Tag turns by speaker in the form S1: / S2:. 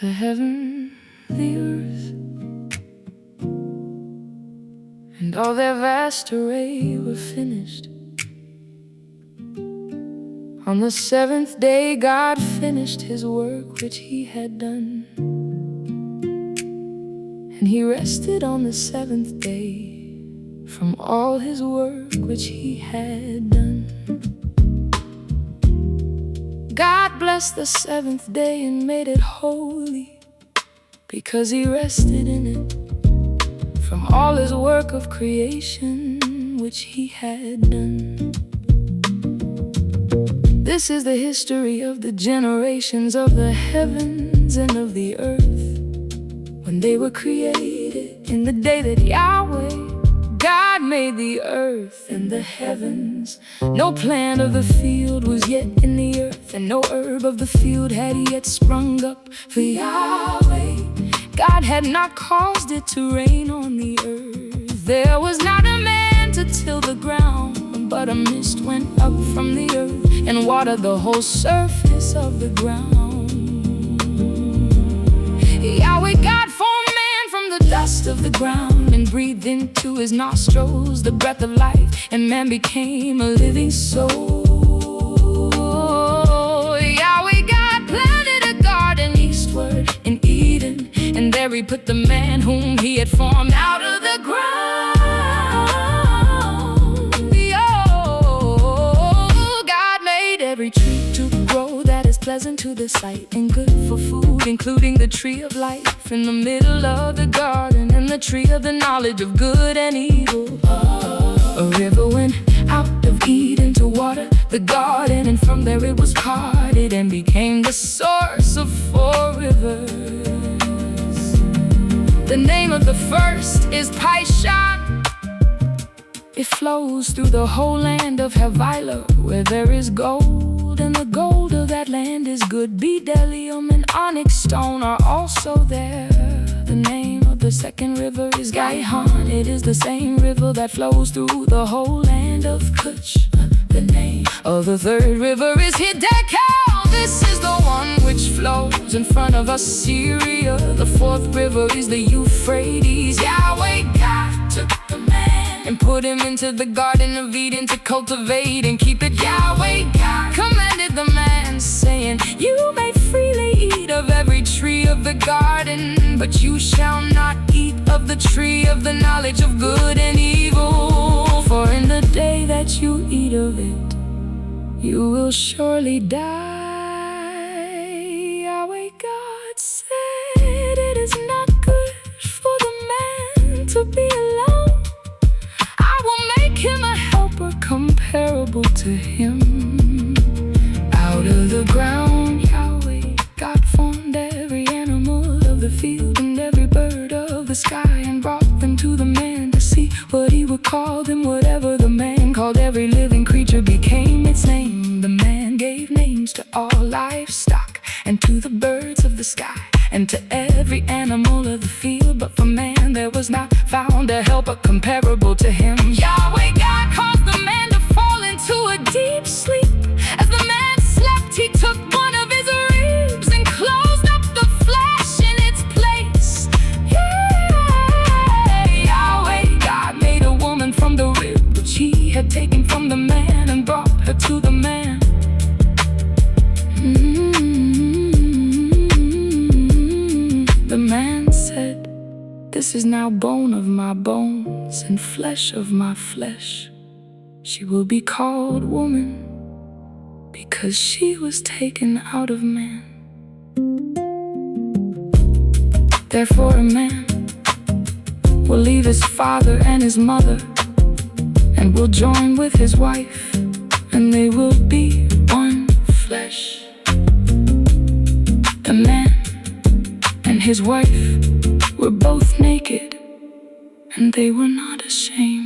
S1: The heaven, the earth, and all their vast array were finished. On the seventh day God finished his work which he had done, and he rested on the seventh day from all his work which he had done. God blessed the seventh day and made it holy, because he rested in it from all his work of creation which he had done. This is the history of the generations of the heavens and of the earth, when they were created in the day that Yahweh God made the earth and the heavens. No plant of the field was yet in the earth, and no herb of the field had yet sprung up. For Yahweh God had not caused it to rain on the earth. There was not a man to till the ground, but a mist went up from the earth and watered the whole surface of the ground. Yahweh God formed man from the dust of the ground and breathed into his nostrils the breath of life, and man became a living soul. Yahweh God planted a garden eastward in Eden, and there he put the man whom he had formed out of the ground. God made every tree to grow that is pleasant to the sight and good for food, including the tree of life in the middle of the garden, and the tree of the knowledge of good and evil. A river went out of Eden to water the garden, and from there it was parted and became the source of 4 rivers. The name of the first is Pishon. It flows through the whole land of Havilah, where there is gold, and the gold of that land is good. Bdellium and onyx stone are also there. The name of the second river is Gihon. It is the same river that flows through the whole land of Cush. The name of the third river is Hiddekel. This is the one which flows in front of Assyria. The fourth river is the Euphrates. Yahweh God took the man and put him into the garden of Eden to cultivate and keep it. Yahweh God commanded the man, saying, "You may freely eat of every tree of the garden, but you shall not eat of the tree of the knowledge of good and evil. For in the day that you eat of it, you will surely die." Yahweh God said, "It is not good for the man to be alone. I will make him a helper comparable to him." Out of the ground Yahweh God formed every animal of the field and every bird of the sky, and brought them to the man to see what he would call them. Whatever the man called every living creature became its name. The man gave names to all livestock, and to the birds of the sky, and to every animal of the field. But for man there was not found a helper comparable to him. Yahweh God caused the man to fall into a deep sleep. As the man slept, he took one of his ribs and closed up the flesh in its place. Yahweh God made a woman from the rib which he had taken from the man, and brought her to the man. The man said, "This is now bone of my bones and flesh of my flesh. She will be called woman, because she was taken out of man." Therefore a man will leave his father and his mother, and will join with his wife, and they will be one flesh. The man and his wife were both naked, and they were not ashamed.